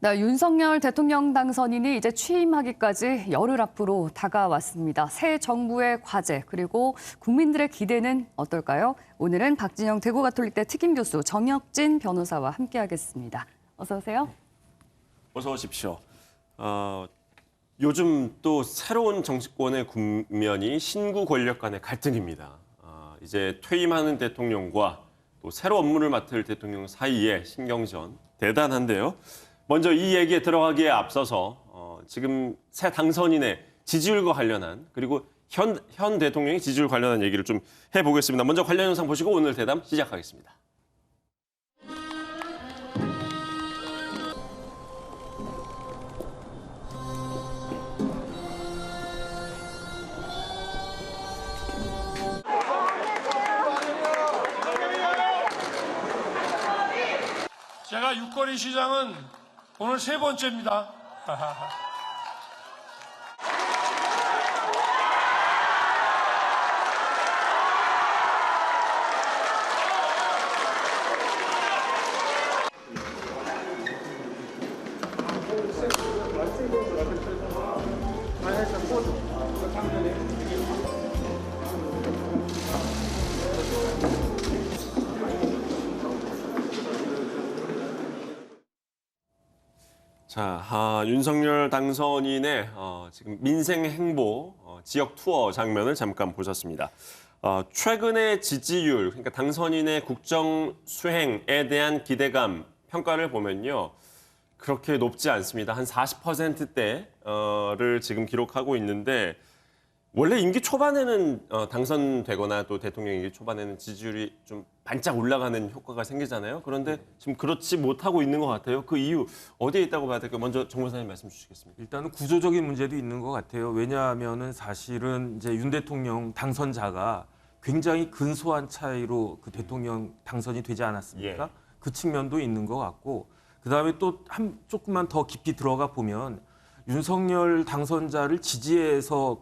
네, 윤석열 대통령 당선인이 이제 취임하기까지 열흘 앞으로 다가왔습니다. 새 정부의 과제 그리고 국민들의 기대는 어떨까요? 오늘은 박진영 대구가톨릭대 특임교수 정혁진 변호사와 함께하겠습니다. 어서 오세요. 어서 오십시오. 요즘 또 새로운 정치권의 국면이 신구 권력 간의 갈등입니다. 이제 퇴임하는 대통령과 또 새로 업무를 맡을 대통령 사이의 신경전 대단한데요. 먼저 이 얘기에 들어가기에 앞서서 지금 새 당선인의 지지율과 관련한 그리고 현 대통령의 지지율 관련한 얘기를 좀 해보겠습니다. 먼저 관련 영상 보시고 오늘 대담 시작하겠습니다. 제가 육거리 시장은 오늘 세 번째입니다. 자, 윤석열 당선인의 지금 민생 행보 지역 투어 장면을 잠깐 보셨습니다. 최근의 지지율, 그러니까 당선인의 국정 수행에 대한 기대감 평가를 보면요. 그렇게 높지 않습니다. 한 40%대를 지금 기록하고 있는데 원래 임기 초반에는 당선되거나 또 대통령 임기 초반에는 지지율이 좀 반짝 올라가는 효과가 생기잖아요. 그런데 지금 그렇지 못하고 있는 것 같아요. 그 이유 어디에 있다고 봐야 될까요? 먼저 정 변호사님 말씀 주시겠습니까? 일단은 구조적인 문제도 있는 것 같아요. 왜냐하면은 사실은 이제 윤 대통령 당선자가 굉장히 근소한 차이로 그 대통령 당선이 되지 않았습니까? 예. 그 측면도 있는 것 같고, 그 다음에 또 조금만 더 깊이 들어가 보면 윤석열 당선자를 지지해서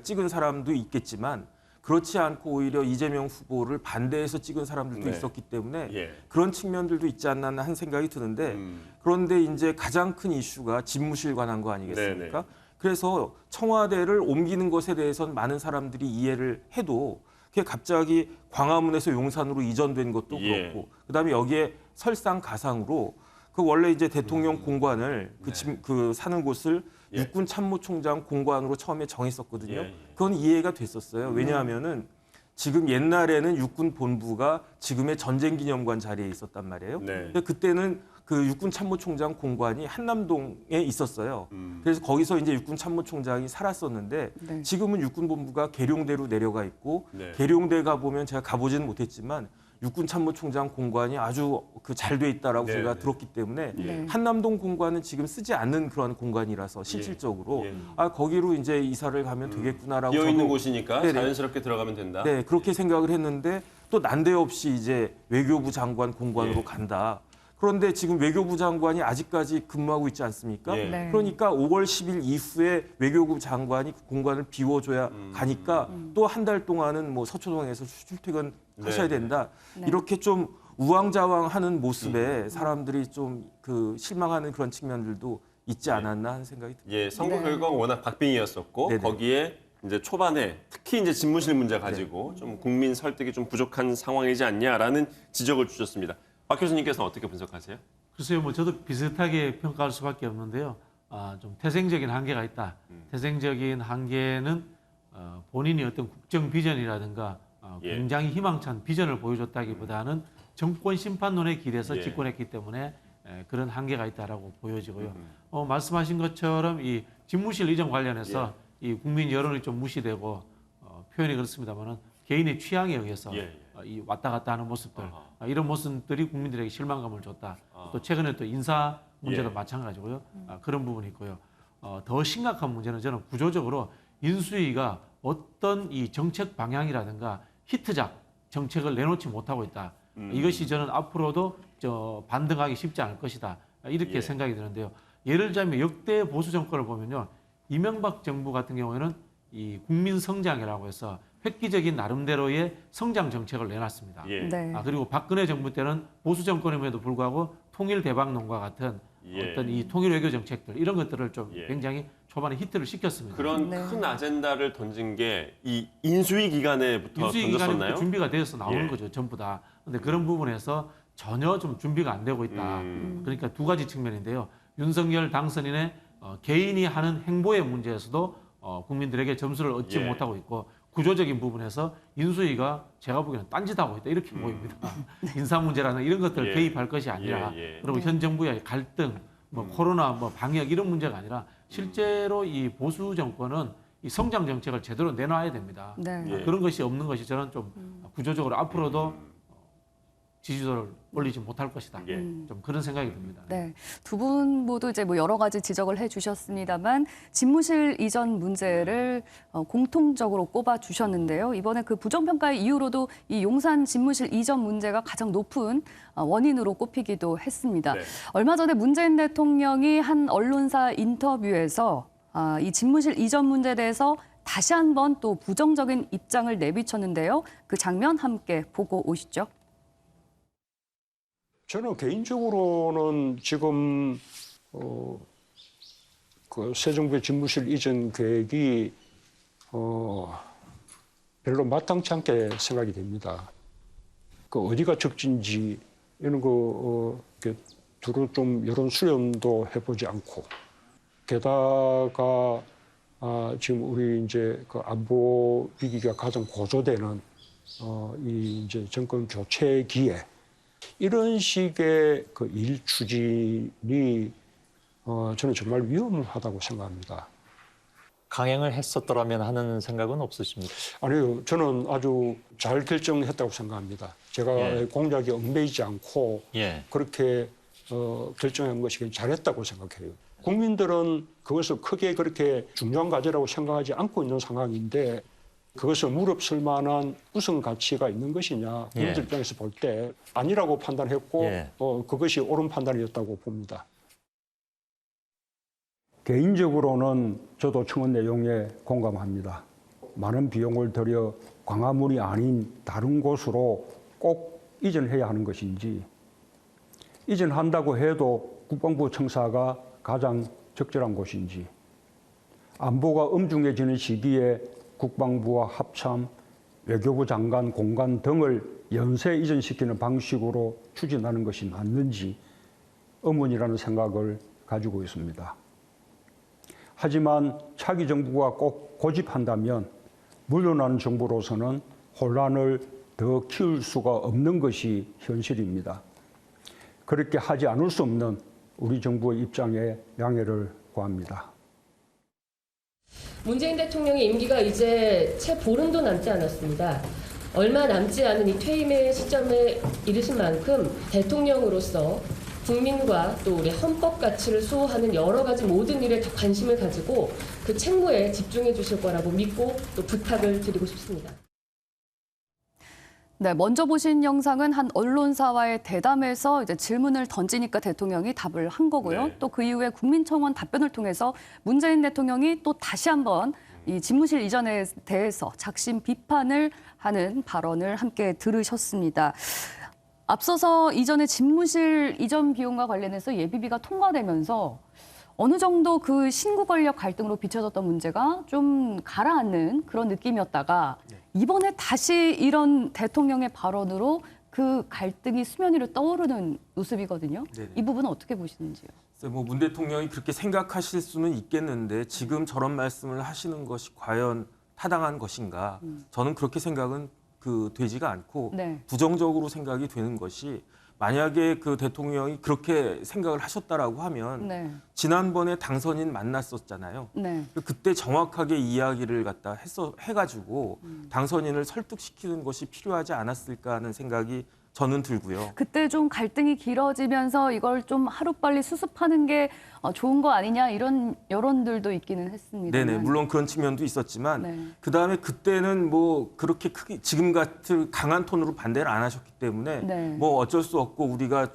찍은 사람도 있겠지만 그렇지 않고 오히려 이재명 후보를 반대해서 찍은 사람들도 네. 있었기 때문에 예. 그런 측면들도 있지 않나 하는 생각이 드는데 그런데 이제 가장 큰 이슈가 집무실 관한 거 아니겠습니까? 네네. 그래서 청와대를 옮기는 것에 대해서는 많은 사람들이 이해를 해도 그게 갑자기 광화문에서 용산으로 이전된 것도 예. 그렇고 그다음에 여기에 설상가상으로 그 원래 이제 대통령 공관을 그 사는 곳을 예. 육군 참모총장 공관으로 처음에 정했었거든요. 예. 그건 이해가 됐었어요. 왜냐하면은 지금 옛날에는 육군 본부가 지금의 전쟁기념관 자리에 있었단 말이에요. 네. 근데 그때는 그 육군 참모총장 공관이 한남동에 있었어요. 그래서 거기서 이제 육군 참모총장이 살았었는데 네. 지금은 육군 본부가 계룡대로 내려가 있고 네. 계룡대 가 보면 제가 가보지는 못했지만 육군 참모총장 공관이 아주 잘 돼 있다라고 네, 제가 네. 들었기 때문에 네. 한남동 공관은 지금 쓰지 않는 그런 공간이라서 실질적으로 예. 거기로 이제 이사를 가면 되겠구나라고 비어 있는 저도 곳이니까 네네. 자연스럽게 들어가면 된다. 네, 그렇게 생각을 했는데 또 난데없이 이제 외교부 장관 공관으로 예. 간다. 그런데 지금 외교부 장관이 아직까지 근무하고 있지 않습니까? 예. 네. 그러니까 5월 10일 이후에 외교부 장관이 공관을 비워줘야 가니까 또 한 달 동안은 뭐 서초동에서 출퇴근 하셔야 네. 된다. 네. 이렇게 좀 우왕좌왕하는 모습에 사람들이 좀 실망하는 그런 측면들도 있지 않았나 하는 생각이 듭니다. 예, 선거 네. 결과가 워낙 박빙이었었고 네네. 거기에 이제 초반에 특히 이제 집무실 문제 가지고 좀 국민 설득이 좀 부족한 상황이지 않냐라는 지적을 주셨습니다. 박 교수님께서는 어떻게 분석하세요? 글쎄요, 뭐 저도 비슷하게 평가할 수밖에 없는데요. 좀 태생적인 한계가 있다. 태생적인 한계는 본인이 어떤 국정 비전이라든가 예. 굉장히 희망찬 비전을 보여줬다기보다는 정권 심판론에 기대서 예. 집권했기 때문에 그런 한계가 있다라고 보여지고요. 말씀하신 것처럼 이 집무실 이전 관련해서 이 국민 여론이 좀 무시되고 표현이 그렇습니다만은 개인의 취향에 의해서 예. 이 왔다 갔다 하는 모습들 이런 모습들이 국민들에게 실망감을 줬다. 또 최근에 또 인사 문제도 예. 마찬가지고요. 그런 부분이 있고요. 더 심각한 문제는 저는 구조적으로 인수위가 어떤 이 정책 방향이라든가 히트작 정책을 내놓지 못하고 있다. 이것이 저는 앞으로도 반등하기 쉽지 않을 것이다. 이렇게 예. 생각이 드는데요. 예를 들자면 역대 보수 정권을 보면요. 이명박 정부 같은 경우에는 이 국민 성장이라고 해서 획기적인 나름대로의 성장 정책을 내놨습니다. 예. 네. 그리고 박근혜 정부 때는 보수 정권임에도 불구하고 통일 대박론과 같은 예. 어떤 이 통일 외교 정책들 이런 것들을 좀 예. 굉장히 초반에 히트를 시켰습니다. 그런 네. 큰 아젠다를 던진 게 이 인수위 기간에부터 인수위 기간에 던졌었나요? 준비가 되어서 나오는 예. 거죠, 전부 다. 근데 그런 부분에서 전혀 좀 준비가 안 되고 있다. 그러니까 두 가지 측면인데요. 윤석열 당선인의 개인이 하는 행보의 문제에서도 국민들에게 점수를 얻지 예. 못하고 있고 구조적인 부분에서 인수위가 제가 보기에는 딴짓하고 있다 이렇게 보입니다. 인사 문제라는 이런 것들을 예. 개입할 것이 아니라 예, 예. 그리고 현 정부의 갈등, 뭐 코로나, 뭐 방역 이런 문제가 아니라 실제로 이 보수 정권은 이 성장 정책을 제대로 내놔야 됩니다. 네. 예. 그런 것이 없는 것이 저는 좀 구조적으로 앞으로도 지지도를 올리지 못할 것이다. 예. 좀 그런 생각이 듭니다. 네, 두 분 모두 이제 뭐 여러 가지 지적을 해주셨습니다만 집무실 이전 문제를 공통적으로 꼽아 주셨는데요. 이번에 그 부정평가의 이유로도 이 용산 집무실 이전 문제가 가장 높은 원인으로 꼽히기도 했습니다. 네. 얼마 전에 문재인 대통령이 한 언론사 인터뷰에서 이 집무실 이전 문제에 대해서 다시 한번 또 부정적인 입장을 내비쳤는데요. 그 장면 함께 보고 오시죠. 저는 개인적으로는 지금 그 새 정부의 집무실 이전 계획이 별로 마땅치 않게 생각이 됩니다. 그 어디가 적진지 이런 거 두루 좀 여론 수렴도 해보지 않고 게다가 지금 우리 이제 그 안보 위기가 가장 고조되는 이 이제 정권 교체기에 이런 식의 그 일 추진이 저는 정말 위험하다고 생각합니다. 강행을 했었더라면 하는 생각은 없으십니까? 아니요, 저는 아주 잘 결정했다고 생각합니다. 제가 예. 공약에 얽매이지 않고 예. 그렇게 결정한 것이 잘했다고 생각해요. 국민들은 그것을 크게 그렇게 중요한 과제라고 생각하지 않고 있는 상황인데 그것을 무릅쓸 만한 우선 가치가 있는 것이냐 국민들 예. 입장에서 볼 때 아니라고 판단했고 예. 그것이 옳은 판단이었다고 봅니다. 개인적으로는 저도 청원 내용에 공감합니다. 많은 비용을 들여 광화문이 아닌 다른 곳으로 꼭 이전해야 하는 것인지 이전한다고 해도 국방부 청사가 가장 적절한 곳인지 안보가 엄중해지는 시기에 국방부와 합참, 외교부 장관 공간 등을 연쇄 이전시키는 방식으로 추진하는 것이 맞는지 의문이라는 생각을 가지고 있습니다. 하지만 차기 정부가 꼭 고집한다면 물러나는 정부로서는 혼란을 더 키울 수가 없는 것이 현실입니다. 그렇게 하지 않을 수 없는 우리 정부의 입장에 양해를 구합니다. 문재인 대통령의 임기가 이제 채 보름도 남지 않았습니다. 얼마 남지 않은 이 퇴임의 시점에 이르신 만큼 대통령으로서 국민과 또 우리 헌법 가치를 수호하는 여러 가지 모든 일에 더 관심을 가지고 그 책무에 집중해 주실 거라고 믿고 또 부탁을 드리고 싶습니다. 네, 먼저 보신 영상은 한 언론사와의 대담에서 이제 질문을 던지니까 대통령이 답을 한 거고요. 네. 또 그 이후에 국민청원 답변을 통해서 문재인 대통령이 또 다시 한번 이 집무실 이전에 대해서 작심 비판을 하는 발언을 함께 들으셨습니다. 앞서서 이전에 집무실 이전 비용과 관련해서 예비비가 통과되면서 어느 정도 그 신구 권력 갈등으로 비춰졌던 문제가 좀 가라앉는 그런 느낌이었다가 이번에 다시 이런 대통령의 발언으로 그 갈등이 수면 위로 떠오르는 모습이거든요. 네네. 이 부분은 어떻게 보시는지요? 뭐 문 대통령이 그렇게 생각하실 수는 있겠는데 지금 저런 말씀을 하시는 것이 과연 타당한 것인가? 저는 그렇게 생각은 되지가 않고 네. 부정적으로 생각이 되는 것이 만약에 그 대통령이 그렇게 생각을 하셨다라고 하면 네. 지난번에 당선인 만났었잖아요. 네. 그때 정확하게 이야기를 갖다 해가지고 당선인을 설득시키는 것이 필요하지 않았을까 하는 생각이 저는 들고요. 그때 좀 갈등이 길어지면서 이걸 좀 하루빨리 수습하는 게 좋은 거 아니냐 이런 여론들도 있기는 했습니다. 네네, 물론 그런 측면도 있었지만 네. 그다음에 그때는 뭐 그렇게 크게 지금 같은 강한 톤으로 반대를 안 하셨기 때문에 네. 뭐 어쩔 수 없고 우리가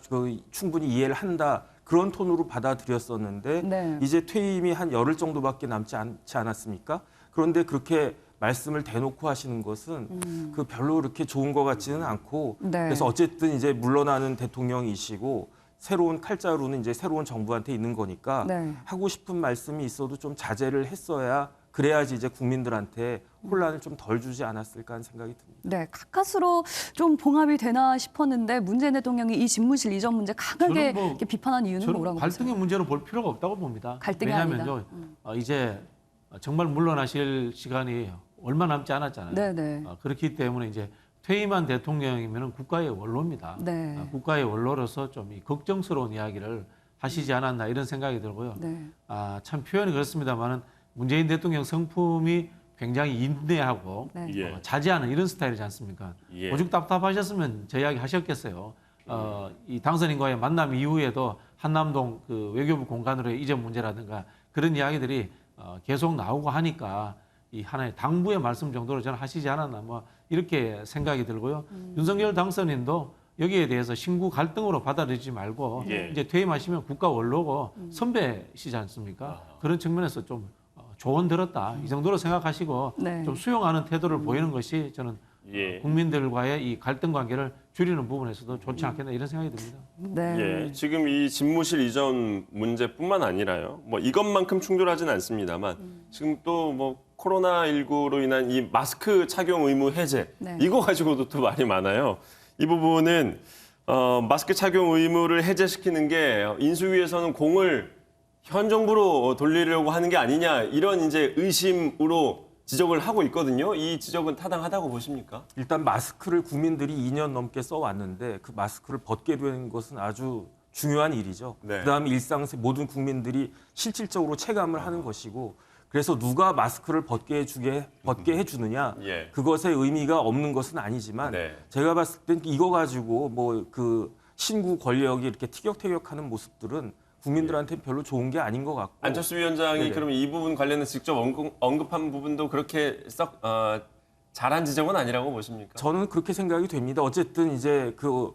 충분히 이해를 한다 그런 톤으로 받아들였었는데 네. 이제 퇴임이 한 열흘 정도밖에 남지 않지 않았습니까? 그런데 그렇게 말씀을 대놓고 하시는 것은 별로 그렇게 좋은 것 같지는 않고 네. 그래서 어쨌든 이제 물러나는 대통령이시고 새로운 칼자루는 이제 새로운 정부한테 있는 거니까 네. 하고 싶은 말씀이 있어도 좀 자제를 했어야 그래야지 이제 국민들한테 혼란을 좀 덜 주지 않았을까 하는 생각이 듭니다. 네, 가까스로 좀 봉합이 되나 싶었는데 문재인 대통령이 이 집무실 이전 문제 강하게 저는 뭐 이렇게 비판한 이유는 저는 뭐라고 갈등의 보세요? 문제로 볼 필요가 없다고 봅니다. 갈등이 왜냐하면요, 아니다. 이제 정말 물러나실 시간이 얼마 남지 않았잖아요. 네네. 그렇기 때문에 이제 퇴임한 대통령이면 국가의 원로입니다. 네. 국가의 원로로서 좀 이 걱정스러운 이야기를 하시지 않았나 이런 생각이 들고요. 네. 참 표현이 그렇습니다만은 문재인 대통령 성품이 굉장히 인내하고 네. 예. 자제하는 이런 스타일이지 않습니까? 예. 오죽 답답하셨으면 저 이야기 하셨겠어요. 이 당선인과의 만남 이후에도 한남동 그 외교부 공간으로의 이전 문제라든가 그런 이야기들이 계속 나오고 하니까 이 하나의 당부의 말씀 정도로 저는 하시지 않았나 뭐 이렇게 생각이 들고요. 윤석열 당선인도 여기에 대해서 신구 갈등으로 받아들이지 말고 예. 이제 퇴임하시면 국가 원로고 선배시지 않습니까? 그런 측면에서 좀 조언 들었다 이 정도로 생각하시고 네. 좀 수용하는 태도를 보이는 것이 저는 예. 국민들과의 이 갈등 관계를 줄이는 부분에서도 좋지 않겠나 이런 생각이 듭니다. 네. 예, 지금 이 집무실 이전 문제뿐만 아니라요. 뭐 이것만큼 충돌하진 않습니다만 지금 또 뭐 코로나19로 인한 이 마스크 착용 의무 해제 네. 이거 가지고도 또 말이 많아요. 이 부분은 마스크 착용 의무를 해제시키는 게 인수위에서는 공을 현 정부로 돌리려고 하는 게 아니냐 이런 이제 의심으로 지적을 하고 있거든요. 이 지적은 타당하다고 보십니까? 일단 마스크를 국민들이 2년 넘게 써왔는데 그 마스크를 벗게 된 것은 아주 중요한 일이죠. 네. 그다음에 일상생 모든 국민들이 실질적으로 체감을 하는 것이고 그래서 누가 마스크를 벗게 해주느냐 예. 그것의 의미가 없는 것은 아니지만 네. 제가 봤을 땐 이거 가지고 뭐 그 신구 권력이 이렇게 티격태격하는 모습들은 국민들한테 별로 좋은 게 아닌 것 같고 안철수 위원장이 네네. 그러면 이 부분 관련해서 직접 언급한 부분도 그렇게 썩 잘한 지적은 아니라고 보십니까? 저는 그렇게 생각이 됩니다. 어쨌든 이제 그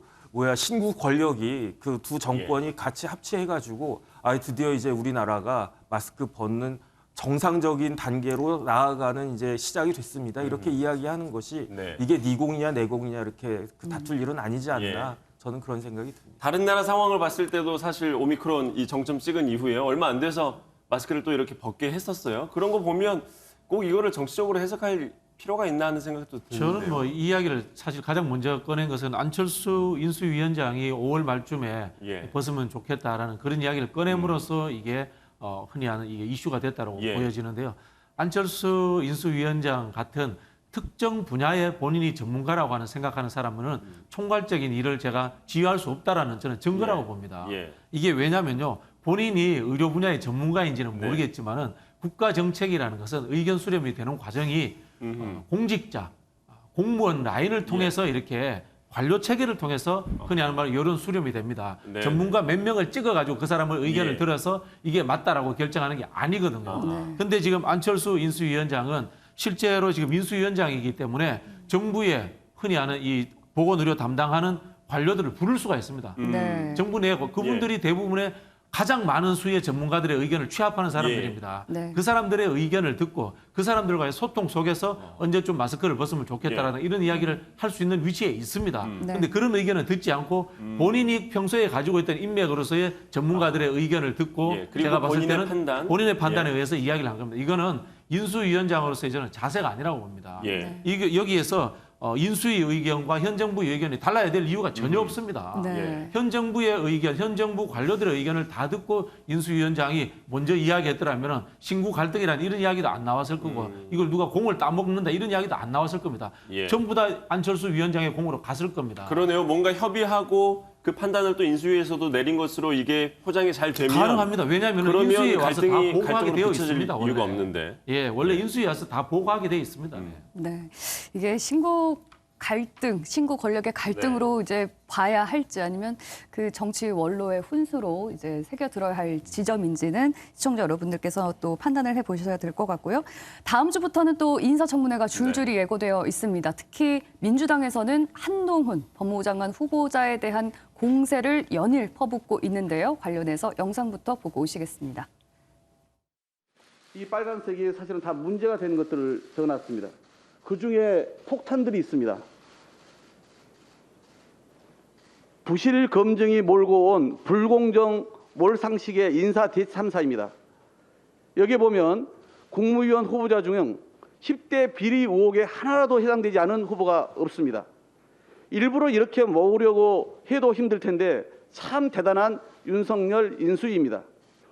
신구 권력이 그 두 정권이 같이 합치해가지고 드디어 이제 우리나라가 마스크 벗는 정상적인 단계로 나아가는 이제 시작이 됐습니다. 이렇게 이야기하는 것이 네. 이게 네 공이냐 내 공이냐 이렇게 그 다툴 일은 아니지 않나 예. 저는 그런 생각이 듭니다. 다른 나라 상황을 봤을 때도 사실 오미크론 이 정점 찍은 이후에 얼마 안 돼서 마스크를 또 이렇게 벗게 했었어요. 그런 거 보면 꼭 이거를 정치적으로 해석할 필요가 있나 하는 생각도 드는데요. 저는 뭐 이 이야기를 사실 가장 먼저 꺼낸 것은 안철수 인수위원장이 5월 말쯤에 예. 벗으면 좋겠다라는 그런 이야기를 꺼냄으로써 이게 흔히 하는 이게 이슈가 됐다고 예. 보여지는데요. 안철수 인수위원장 같은 특정 분야에 본인이 전문가라고 하는 생각하는 사람은 총괄적인 일을 제가 지휘할 수 없다라는 저는 증거라고 예. 봅니다. 예. 이게 왜냐면요. 본인이 의료 분야의 전문가인지는 네. 모르겠지만은 국가 정책이라는 것은 의견 수렴이 되는 과정이 공직자, 공무원 라인을 통해서 이렇게 관료 체계를 통해서 흔히 하는 말로 여론 수렴이 됩니다. 네. 전문가 몇 명을 찍어가지고 그 사람의 의견을 예. 들어서 이게 맞다라고 결정하는 게 아니거든요. 근데 지금 안철수 인수위원장은 실제로 지금 인수위원장이기 때문에 정부의 흔히 하는 이 보건의료 담당하는 관료들을 부를 수가 있습니다. 네. 정부 내 그분들이 대부분의 가장 많은 수의 전문가들의 의견을 취합하는 사람들입니다. 네. 그 사람들의 의견을 듣고 그 사람들과의 소통 속에서 언제쯤 마스크를 벗으면 좋겠다라는 이런 이야기를 할 수 있는 위치에 있습니다. 네. 그런데 그런 의견을 듣지 않고 본인이 평소에 가지고 있던 인맥으로서의 전문가들의 의견을 듣고 예, 그리고 제가 봤을 본인의 때는 판단. 본인의 판단에 예. 의해서 이야기를 한 겁니다. 이거는 인수위원장으로서의 저는 자세가 아니라고 봅니다. 예. 이게 여기에서 인수위 의견과 현 정부의 의견이 달라야 될 이유가 전혀 없습니다. 네. 예. 현 정부의 의견, 현 정부 관료들의 의견을 다 듣고 인수위원장이 먼저 이야기했더라면 신구 갈등이라는 이런 이야기도 안 나왔을 거고 이걸 누가 공을 따먹는다 이런 이야기도 안 나왔을 겁니다. 예. 전부 다 안철수 위원장의 공으로 갔을 겁니다. 그러네요. 뭔가 협의하고 그 판단을 또 인수위에서도 내린 것으로 이게 포장이 잘 되면 가능합니다. 왜냐하면 인수위에 그러면 와서 다 갈등이 보고하게 갈등으로 되어 붙여질 있습니다. 원래. 이유가 없는데. 예, 원래 인수위에 와서 다 보고하게 되어 있습니다. 네. 이게 신구 갈등, 신구 권력의 갈등으로 이제 봐야 할지 아니면 그 정치 원로의 훈수로 이제 새겨 들어야 할 지점인지는 시청자 여러분들께서 또 판단을 해 보셔야 될 것 같고요. 다음 주부터는 또 인사청문회가 줄줄이 예고되어 있습니다. 특히 민주당에서는 한동훈 법무부 장관 후보자에 대한 공세를 연일 퍼붓고 있는데요. 관련해서 영상부터 보고 오시겠습니다. 이 빨간색이 사실은 다 문제가 되는 것들을 적어놨습니다. 그중에 폭탄들이 있습니다. 부실 검증이 몰고 온 불공정 몰상식의 인사 대참사입니다. 여기 보면 국무위원 후보자 중 10대 비리 의혹에 하나라도 해당되지 않은 후보가 없습니다. 일부러 이렇게 모으려고 해도 힘들 텐데 참 대단한 윤석열 인수위입니다.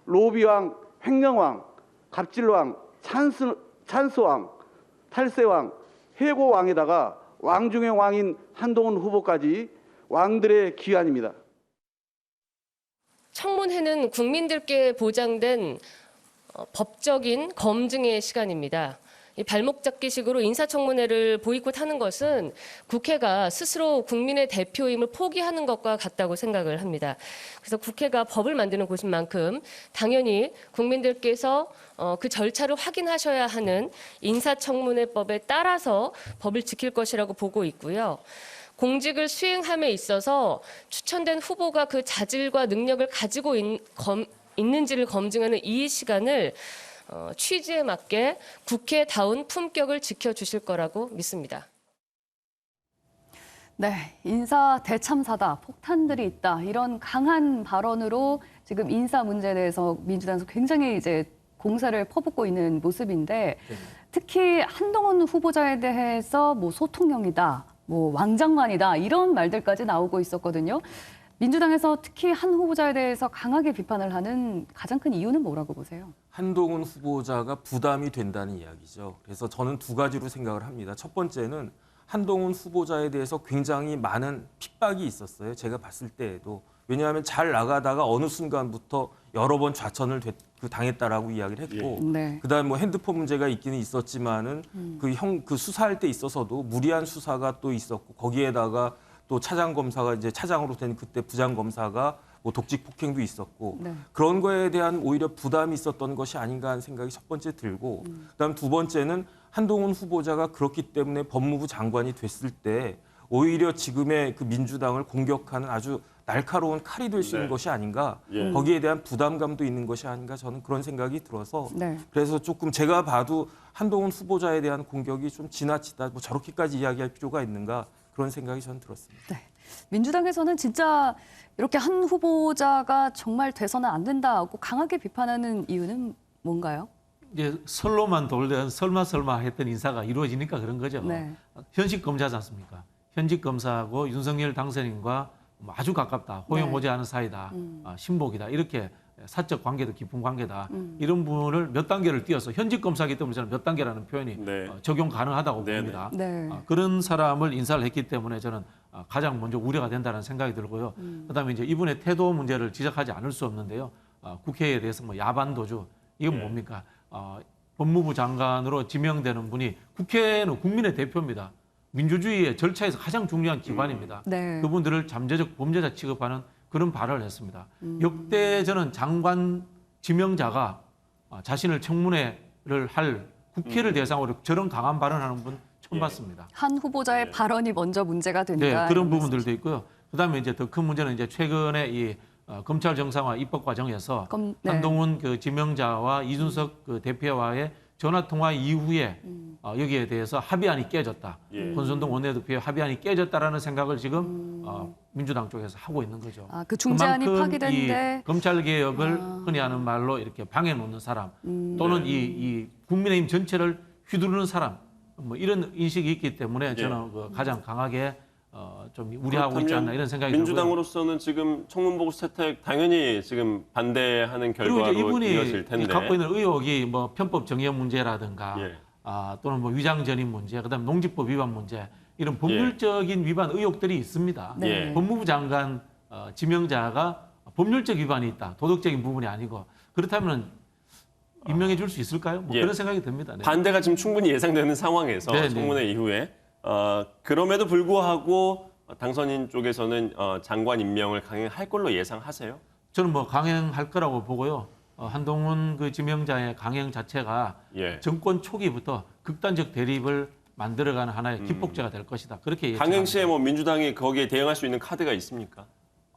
로비왕, 횡령왕, 갑질왕, 찬스왕, 탈세왕, 해고왕에다가 왕 중의 왕인 한동훈 후보까지 왕들의 귀환입니다. 청문회는 국민들께 보장된 법적인 검증의 시간입니다. 이 발목 잡기식으로 인사청문회를 보이콧하는 것은 국회가 스스로 국민의 대표임을 포기하는 것과 같다고 생각을 합니다. 그래서 국회가 법을 만드는 곳인 만큼 당연히 국민들께서 그 절차를 확인하셔야 하는 인사청문회법에 따라서 법을 지킬 것이라고 보고 있고요. 공직을 수행함에 있어서 추천된 후보가 그 자질과 능력을 가지고 있는지를 검증하는 이 시간을 취지에 맞게 국회다운 품격을 지켜주실 거라고 믿습니다. 네, 인사 대참사다, 폭탄들이 있다 이런 강한 발언으로 지금 인사 문제에 대해서 민주당에서 굉장히 이제 공세를 퍼붓고 있는 모습인데 특히 한동훈 후보자에 대해서 뭐 소통령이다, 뭐 왕장관이다 이런 말들까지 나오고 있었거든요. 민주당에서 특히 한 후보자에 대해서 강하게 비판을 하는 가장 큰 이유는 뭐라고 보세요? 한동훈 후보자가 부담이 된다는 이야기죠. 그래서 저는 두 가지로 생각을 합니다. 첫 번째는 한동훈 후보자에 대해서 굉장히 많은 핍박이 있었어요. 제가 봤을 때에도. 왜냐하면 잘 나가다가 어느 순간부터 여러 번 좌천을 당했다라고 이야기를 했고, 네. 그다음 뭐 핸드폰 문제가 있기는 있었지만은 그 수사할 때 있어서도 무리한 수사가 또 있었고 거기에다가 또 차장 검사가 이제 차장으로 된 그때 부장 검사가 뭐 독직 폭행도 있었고 네. 그런 거에 대한 오히려 부담이 있었던 것이 아닌가 하는 생각이 첫 번째 들고 그다음 두 번째는 한동훈 후보자가 그렇기 때문에 법무부 장관이 됐을 때 오히려 지금의 그 민주당을 공격하는 아주 날카로운 칼이 될 수 있는 네. 것이 아닌가 예. 거기에 대한 부담감도 있는 것이 아닌가 저는 그런 생각이 들어서 네. 그래서 조금 제가 봐도 한동훈 후보자에 대한 공격이 좀 지나치다 뭐 저렇게까지 이야기할 필요가 있는가 그런 생각이 저는 들었습니다. 네. 민주당에서는 진짜 이렇게 한 후보자가 정말 돼서는 안 된다고 강하게 비판하는 이유는 뭔가요? 이제 설로만 돌던 설마 했던 인사가 이루어지니까 그런 거죠. 네. 현직 검사지 않습니까? 현직 검사하고 윤석열 당선인과 아주 가깝다, 호영호재하는 사이다, 신복이다 이렇게 사적 관계도 깊은 관계다 이런 부분을 몇 단계를 띄어서 현직 검사이기 때문에 저는 몇 단계라는 표현이 네. 적용 가능하다고 네네. 봅니다. 네. 그런 사람을 인사를 했기 때문에 저는 가장 먼저 우려가 된다는 생각이 들고요. 그다음에 이제 이분의 태도 문제를 지적하지 않을 수 없는데요. 국회에 대해서 뭐 야반 도주 이건 네. 뭡니까? 법무부 장관으로 지명되는 분이 국회는 국민의 대표입니다. 민주주의의 절차에서 가장 중요한 기관입니다. 네. 그분들을 잠재적 범죄자 취급하는 그런 발언을 했습니다. 역대 저는 장관 지명자가 자신을 청문회를 할 국회를 대상으로 저런 강한 발언하는 분 처음 봤습니다. 한 후보자의 네. 발언이 먼저 문제가 된다. 네, 그런 이런 부분들도 있고요. 그다음에 이제 더 큰 문제는 이제 최근에 이 검찰 정상화 입법 과정에서 네. 한동훈 그 지명자와 이준석 그 대표와의 전화 통화 이후에 여기에 대해서 합의안이 깨졌다. 예. 권선동 원내대표의 합의안이 깨졌다라는 생각을 지금 민주당 쪽에서 하고 있는 거죠. 아, 그 중재안이 그만큼 파기됐는데 이 검찰 개혁을 흔히 하는 말로 이렇게 방해 놓는 사람 또는 이 국민의힘 전체를 휘두르는 사람 뭐 이런 인식이 있기 때문에 저는 그 가장 강하게 좀 우려하고 있지 않나 이런 생각이 들고요. 민주당으로서는 지금 청문보고서 채택 당연히 지금 반대하는 그리고 결과로 이제 이분이 이어질 텐데. 갖고 있는 의혹이 뭐 편법 정의 문제라든가 예. 또는 뭐 위장 전입 문제, 그다음 농지법 위반 문제 이런 법률적인 위반 의혹들이 있습니다. 네. 법무부 장관 지명자가 법률적 위반이 있다, 도덕적인 부분이 아니고 그렇다면 임명해 줄 수 있을까요? 뭐 예. 그런 생각이 듭니다. 네. 반대가 지금 충분히 예상되는 상황에서 네, 네. 청문회 이후에 그럼에도 불구하고 당선인 쪽에서는 장관 임명을 강행할 걸로 예상하세요? 저는 뭐 강행할 거라고 보고요. 한동훈 그 지명자의 강행 자체가 예. 정권 초기부터 극단적 대립을 만들어가는 하나의 기폭제가 될 것이다. 그렇게 강행 예측합니다. 시에 뭐 민주당이 거기에 대응할 수 있는 카드가 있습니까?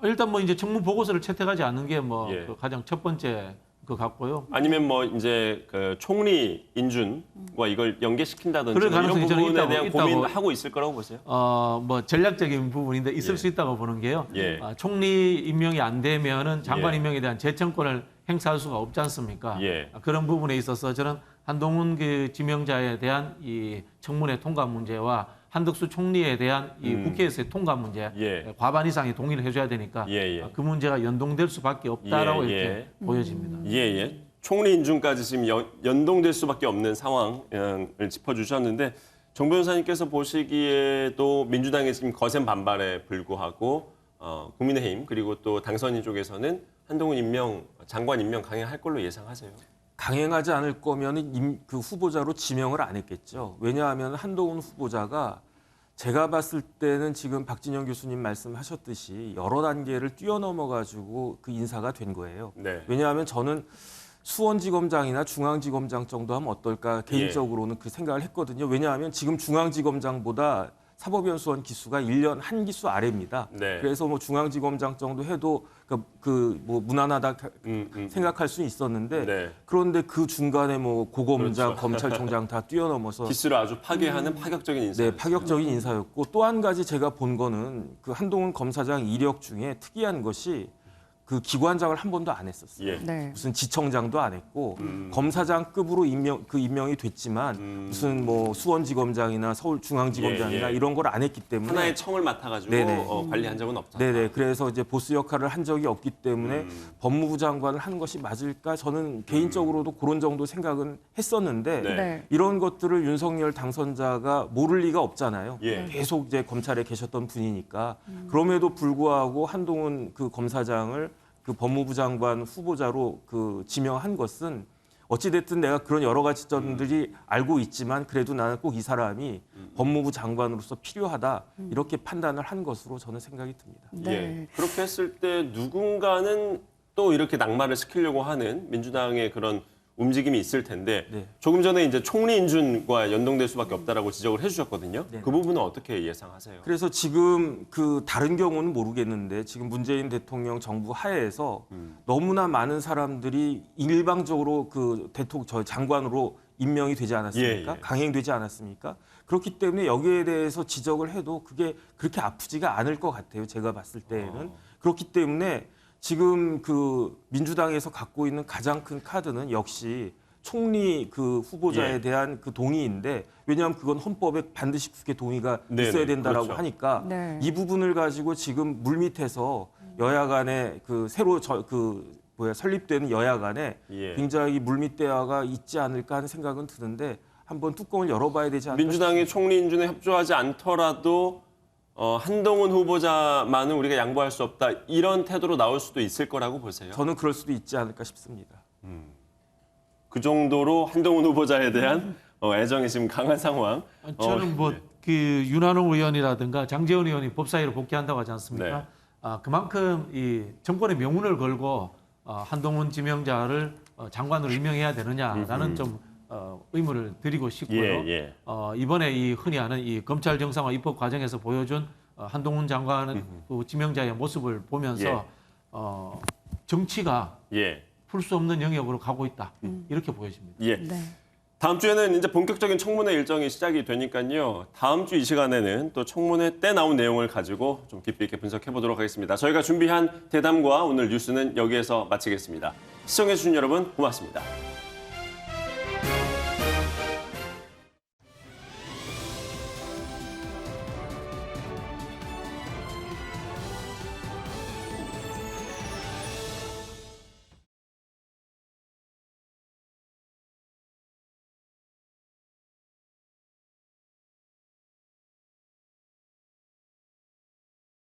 일단 뭐 이제 청문 보고서를 채택하지 않는 게 뭐 예. 그 가장 첫 번째 것 같고요. 아니면 뭐 이제 그 총리 인준과 이걸 연계시킨다든지 그럴 뭐 이런 가능성이 저는 부분에 대한 있다고 고민하고 있을 거라고 보세요. 뭐 전략적인 부분인데 있을 예. 수 있다고 보는 게요. 예. 총리 임명이 안 되면은 장관 예. 임명에 대한 재청권을 행사할 수가 없지 않습니까? 예. 그런 부분에 있어서 저는 한동훈 그 지명자에 대한 이 청문회 통과 문제와 한덕수 총리에 대한 이 국회에서의 통과 문제 예. 과반 이상이 동의를 해줘야 되니까 예, 예. 그 문제가 연동될 수밖에 없다라고 예, 이렇게 예. 보여집니다. 예, 예. 총리 인준까지 지금 연동될 수밖에 없는 상황을 짚어주셨는데 정 변호사님께서 보시기에도 민주당의 지금 거센 반발에 불구하고 국민의힘 그리고 또 당선인 쪽에서는 한동훈 임명, 장관 임명 강행할 걸로 예상하세요? 강행하지 않을 거면 그 후보자로 지명을 안 했겠죠. 왜냐하면 한동훈 후보자가 제가 봤을 때는 지금 박진영 교수님 말씀하셨듯이 여러 단계를 뛰어넘어 가지고 그 인사가 된 거예요. 네. 왜냐하면 저는 수원지검장이나 중앙지검장 정도 하면 어떨까 개인적으로는 그 생각을 했거든요. 왜냐하면 지금 중앙지검장보다 사법연수원 기수가 1년 한 기수 아래입니다. 네. 그래서 뭐 중앙지검장 정도 해도 뭐 무난하다 생각할 수 있었는데 네. 그런데 그 중간에 뭐 고검장, 그렇죠. 검찰총장 다 뛰어넘어서 기수를 아주 파괴하는 파격적인 인사. 네, 파격적인 인사였고 또 한 가지 제가 본 거는 그 한동훈 검사장 이력 중에 특이한 것이 그 기관장을 한 번도 안 했었어요. 예. 네. 무슨 지청장도 안 했고 검사장급으로 임명이 됐지만 무슨 뭐 수원지검장이나 서울중앙지검장이나 예, 예. 이런 걸 안 했기 때문에 하나의 청을 맡아가지고 네네. 관리한 적은 없다. 네네. 그래서 이제 보스 역할을 한 적이 없기 때문에 법무부 장관을 하는 것이 맞을까? 저는 개인적으로도 그런 정도 생각은 했었는데 네. 네. 이런 것들을 윤석열 당선자가 모를 리가 없잖아요. 예. 계속 이제 검찰에 계셨던 분이니까 그럼에도 불구하고 한동훈 그 검사장을 그 법무부 장관 후보자로 그 지명한 것은 어찌됐든 내가 그런 여러 가지 점들이 알고 있지만 그래도 나는 꼭 이 사람이 법무부 장관으로서 필요하다 이렇게 판단을 한 것으로 저는 생각이 듭니다. 네. 예. 그렇게 했을 때 누군가는 또 이렇게 낙마를 시키려고 하는 민주당의 그런 움직임이 있을 텐데 네. 조금 전에 이제 총리 인준과 연동될 수밖에 없다라고 지적을 해주셨거든요. 네. 그 부분은 어떻게 예상하세요? 그래서 지금 그 다른 경우는 모르겠는데 지금 문재인 대통령 정부 하에서 너무나 많은 사람들이 일방적으로 그 저 장관으로 임명이 되지 않았습니까? 예, 예. 강행되지 않았습니까? 그렇기 때문에 여기에 대해서 지적을 해도 그게 그렇게 아프지가 않을 것 같아요. 제가 봤을 때에는. 그렇기 때문에 지금 그 민주당에서 갖고 있는 가장 큰 카드는 역시 총리 그 후보자에 예. 대한 그 동의인데 왜냐하면 그건 헌법에 반드시 국회 동의가 네네, 있어야 된다라고 그렇죠. 하니까 네. 이 부분을 가지고 지금 물밑에서 여야 간에 그 새로 설립되는 여야 간에 예. 굉장히 물밑 대화가 있지 않을까 하는 생각은 드는데 한번 뚜껑을 열어봐야 되지 않을까 민주당이 싶습니다. 총리 인준에 협조하지 않더라도 한동훈 후보자만은 우리가 양보할 수 없다 이런 태도로 나올 수도 있을 거라고 보세요. 저는 그럴 수도 있지 않을까 싶습니다. 그 정도로 한동훈 후보자에 대한 애정이 지금 강한 상황. 저는 뭐 그 윤한홍 의원이라든가 장제원 의원이 법사위로 복귀한다고 하지 않습니까? 네. 그만큼 이 정권의 명운을 걸고 한동훈 지명자를 장관으로 임명해야 되느냐라는 좀 의문을 드리고 싶고요. 예. 이번에 이 흔히 하는 이 검찰 정상화 입법 과정에서 보여준 한동훈 장관 그 지명자의 모습을 보면서 예. 정치가 예. 풀 수 없는 영역으로 가고 있다 이렇게 보여집니다. 예. 네. 다음 주에는 이제 본격적인 청문회 일정이 시작이 되니까요. 다음 주 이 시간에는 또 청문회 때 나온 내용을 가지고 좀 깊이 있게 분석해 보도록 하겠습니다. 저희가 준비한 대담과 오늘 뉴스는 여기에서 마치겠습니다. 시청해 주신 여러분 고맙습니다.